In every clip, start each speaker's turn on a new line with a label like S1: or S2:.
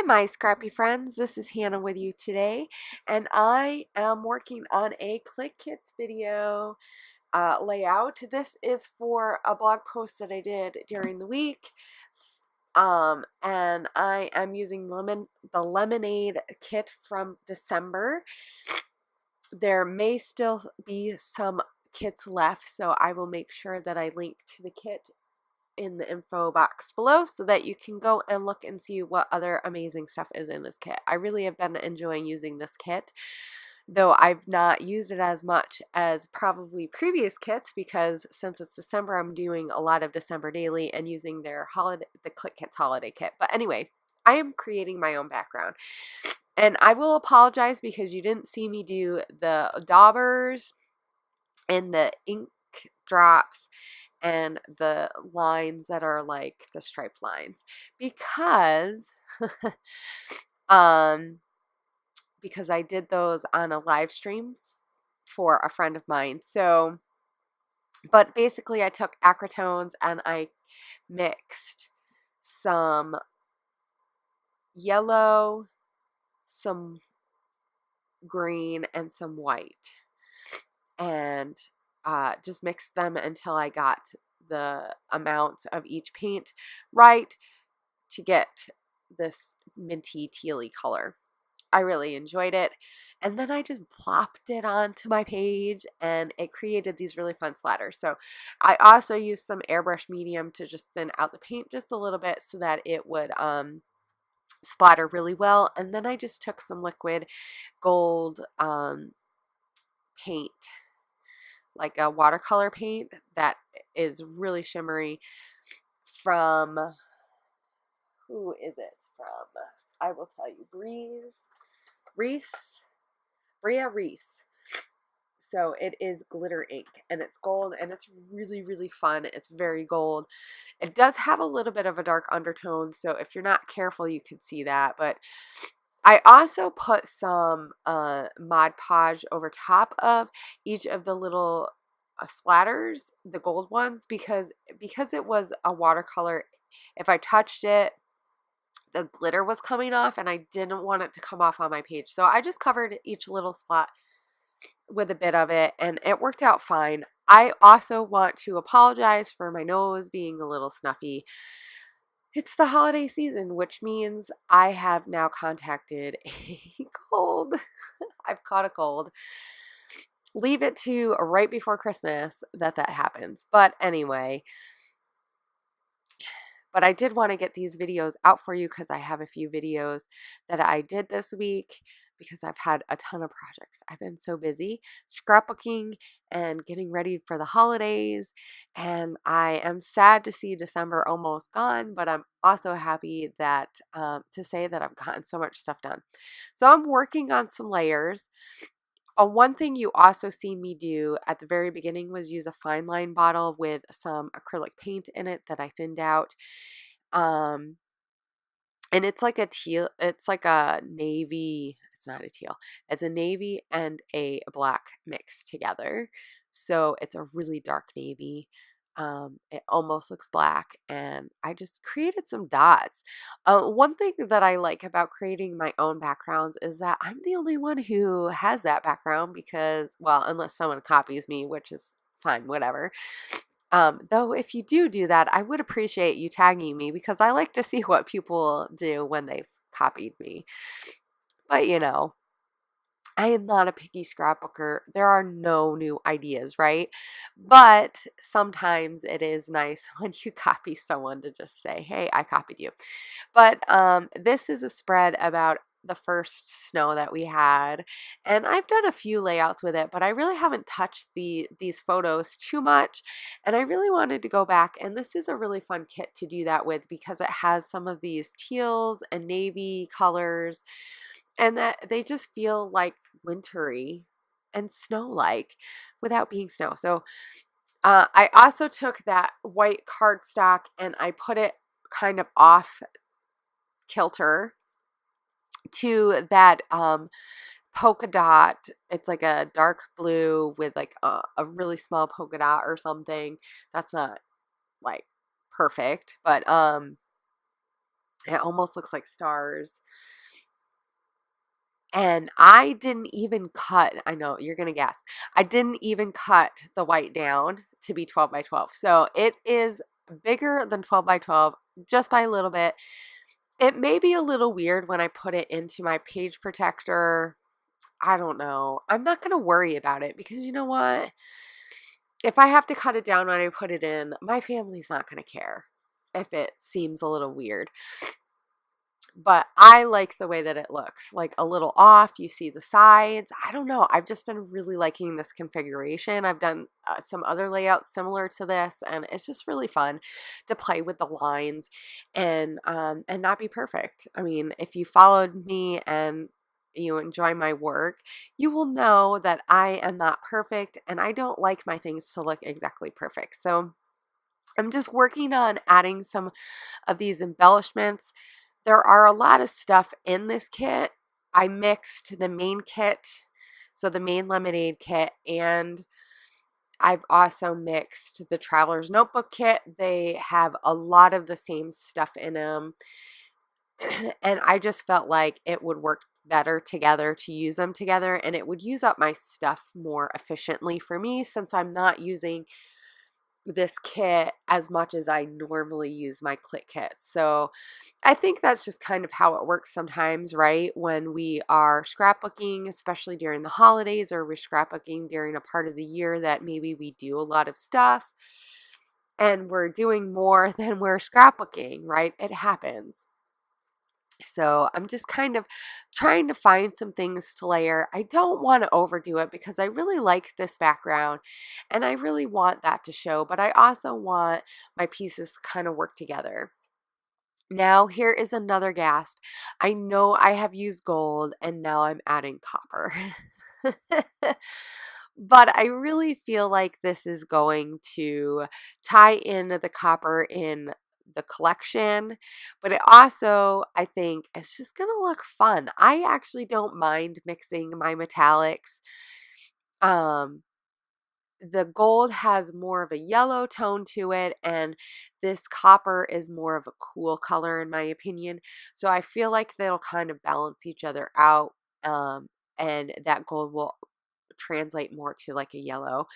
S1: my scrappy friends, this is Hannah with you today, and I am working on a Clique Kits video layout. This is for a blog post that I did during the week, and I am using the Lemonade kit from December. There may still be some kits left, so I will make sure that I link to the kit in the info box below so that you can go and look and see what other amazing stuff is in this kit. I really have been enjoying using this kit, though I've not used it as much as probably previous kits because since it's December, I'm doing a lot of December daily and using their the Clique Kits holiday kit. But anyway, I am creating my own background. And I will apologize because you didn't see me do the daubers and the ink drops and the lines that are like the striped lines because because I did those on a live stream for a friend of mine. So, but basically I took acrytones and I mixed some yellow, some green, and some white, and just mixed them until I got the amounts of each paint right to get this minty tealy color. I really enjoyed it, and then I just plopped it onto my page and it created these really fun splatters. So I also used some airbrush medium to just thin out the paint just a little bit so that it would splatter really well, and then I just took some liquid gold paint, like a watercolor paint that is really shimmery, from, who is it from? I will tell you, Bria Reese. So it is glitter ink and it's gold and it's really, really fun. It's very gold. It does have a little bit of a dark undertone, so if you're not careful you can see that, but I also put some Mod Podge over top of each of the little splatters, the gold ones, because it was a watercolor. If I touched it, the glitter was coming off and I didn't want it to come off on my page. So I just covered each little spot with a bit of it and it worked out fine. I also want to apologize for my nose being a little snuffy. It's the holiday season, which means I have now contacted a cold. I've caught a cold. Leave it to right before Christmas that happens. But anyway, but I did want to get these videos out for you because I have a few videos that I did this week because I've had a ton of projects. I've been so busy scrapbooking and getting ready for the holidays, and I am sad to see December almost gone, but I'm also happy that to say that I've gotten so much stuff done. So I'm working on some layers. One thing you also see me do at the very beginning was use a fine line bottle with some acrylic paint in it that I thinned out. And it's like a teal, it's like a navy, it's not a teal, it's a navy and a black mixed together. So it's a really dark navy. It almost looks black, and I just created some dots. One thing that I like about creating my own backgrounds is that I'm the only one who has that background because, well, unless someone copies me, which is fine, whatever. Though if you do that, I would appreciate you tagging me because I like to see what people do when they've copied me. But you know, I am not a picky scrapbooker. There are no new ideas, right? But sometimes it is nice when you copy someone to just say, hey, I copied you. But this is a spread about the first snow that we had, and I've done a few layouts with it, but I really haven't touched these photos too much, and I really wanted to go back, and this is a really fun kit to do that with because it has some of these teals and navy colors, and that they just feel like wintry and snow-like without being snow. So I also took that white cardstock and I put it kind of off kilter to that polka dot. It's like a dark blue with like a really small polka dot or something. That's not like perfect, but It almost looks like stars. And I didn't even cut, I know you're going to gasp, I didn't even cut the white down to be 12 by 12. So it is bigger than 12 by 12 just by a little bit. It may be a little weird when I put it into my page protector. I don't know. I'm not going to worry about it because you know what? If I have to cut it down when I put it in, my family's not going to care if it seems a little weird. But I like the way that it looks, like a little off. You see the sides. I don't know. I've just been really liking this configuration. I've done some other layouts similar to this, and it's just really fun to play with the lines and not be perfect. I mean, if you followed me and you enjoy my work, you will know that I am not perfect and I don't like my things to look exactly perfect. So I'm just working on adding some of these embellishments. There are a lot of stuff in this kit. I mixed the main kit, so the main lemonade kit, and I've also mixed the Traveler's Notebook kit. They have a lot of the same stuff in them, and I just felt like it would work better together to use them together, and it would use up my stuff more efficiently for me since I'm not using this kit as much as I normally use my Clique kits. So I think that's just kind of how it works sometimes, right? When we are scrapbooking, especially during the holidays, or we're scrapbooking during a part of the year that maybe we do a lot of stuff and we're doing more than we're scrapbooking, right? It happens. So I'm just kind of trying to find some things to layer. I don't want to overdo it because I really like this background and I really want that to show, but I also want my pieces to kind of work together. Now, here is another gasp. I know I have used gold and now I'm adding copper. But I really feel like this is going to tie in the copper in the collection, but it also, I think, it's just going to look fun. I actually don't mind mixing my metallics. Um, the gold has more of a yellow tone to it, and this copper is more of a cool color in my opinion. So I feel like they'll kind of balance each other out, and that gold will translate more to like a yellow.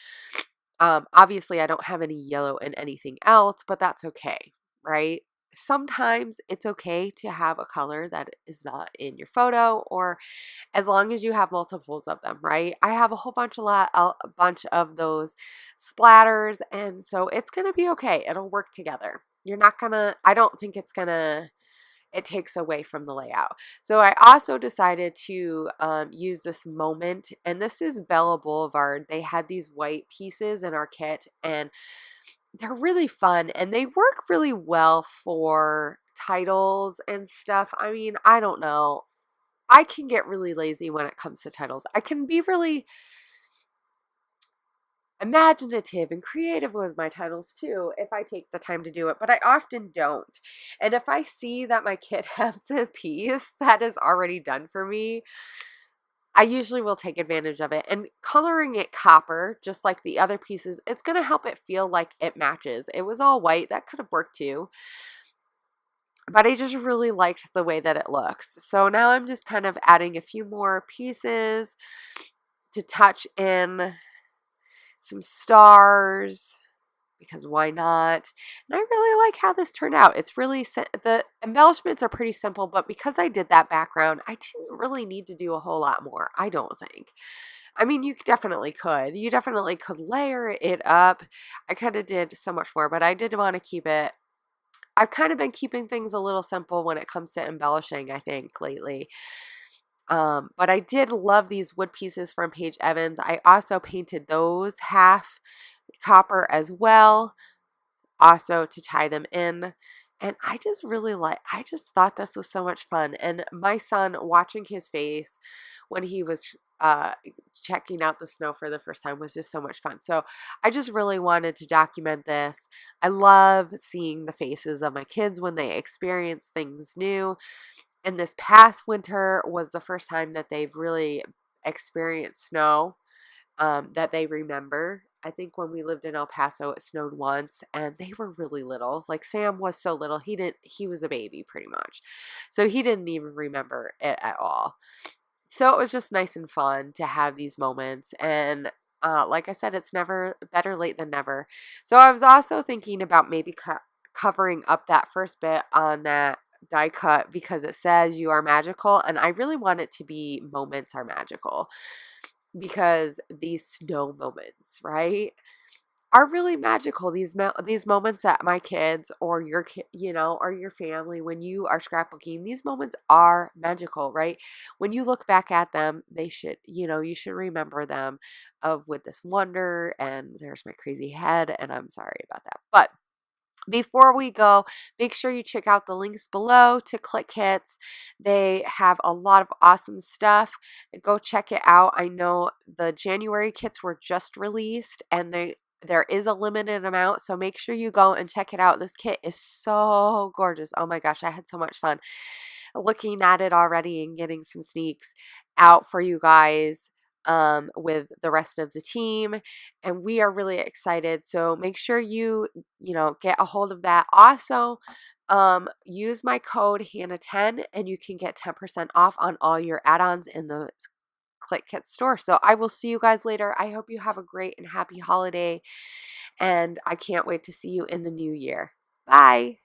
S1: Obviously, I don't have any yellow in anything else, but that's okay, right? Sometimes it's okay to have a color that is not in your photo, or as long as you have multiples of them, right? I have a whole bunch a bunch of those splatters, and so it's gonna be okay. It'll work together. You're not gonna. I don't think it's gonna. It takes away from the layout. So I also decided to use this moment, and this is Bella Boulevard. They had these white pieces in our kit, and they're really fun, and they work really well for titles and stuff. I mean, I don't know. I can get really lazy when it comes to titles. I can be really imaginative and creative with my titles too if I take the time to do it, but I often don't. And if I see that my kit has a piece that is already done for me, I usually will take advantage of it. And coloring it copper, just like the other pieces, it's going to help it feel like it matches. It was all white. That could have worked too. But I just really liked the way that it looks. So now I'm just kind of adding a few more pieces to touch in some stars, because why not? And I really like how this turned out. It's really, the embellishments are pretty simple, but because I did that background, I didn't really need to do a whole lot more, I don't think. I mean, you definitely could. You definitely could layer it up. I kind of did so much more, but I did want to keep it. I've kind of been keeping things a little simple when it comes to embellishing, I think, lately. But I did love these wood pieces from Paige Evans. I also painted those half copper as well, also to tie them in. And I just really I just thought this was so much fun. And my son, watching his face when he was checking out the snow for the first time was just so much fun. So I just really wanted to document this. I love seeing the faces of my kids when they experience things new. And this past winter was the first time that they've really experienced snow that they remember. I think when we lived in El Paso, it snowed once and they were really little. Like Sam was so little, he was a baby pretty much. So he didn't even remember it at all. So it was just nice and fun to have these moments. And like I said, it's never better late than never. So I was also thinking about maybe covering up that first bit on that die cut because it says you are magical. And I really want it to be moments are magical because these snow moments, right, are really magical. These moments that my kids or your or your family, when you are scrapbooking, these moments are magical, right? When you look back at them, they should, you should remember them of with this wonder. And there's my crazy head, and I'm sorry about that, but before we go, make sure you check out the links below to Clique Kits. They have a lot of awesome stuff. Go check it out. I know the January kits were just released and there is a limited amount, so make sure you go and check it out. This kit is so gorgeous. Oh my gosh, I had so much fun looking at it already and getting some sneaks out for you guys with the rest of the team, and we are really excited. So make sure you get a hold of that. Also, use my code Hannah10 and you can get 10% off on all your add-ons in the Clique Kit store. So I will see you guys later. I hope you have a great and happy holiday, and I can't wait to see you in the new year. Bye.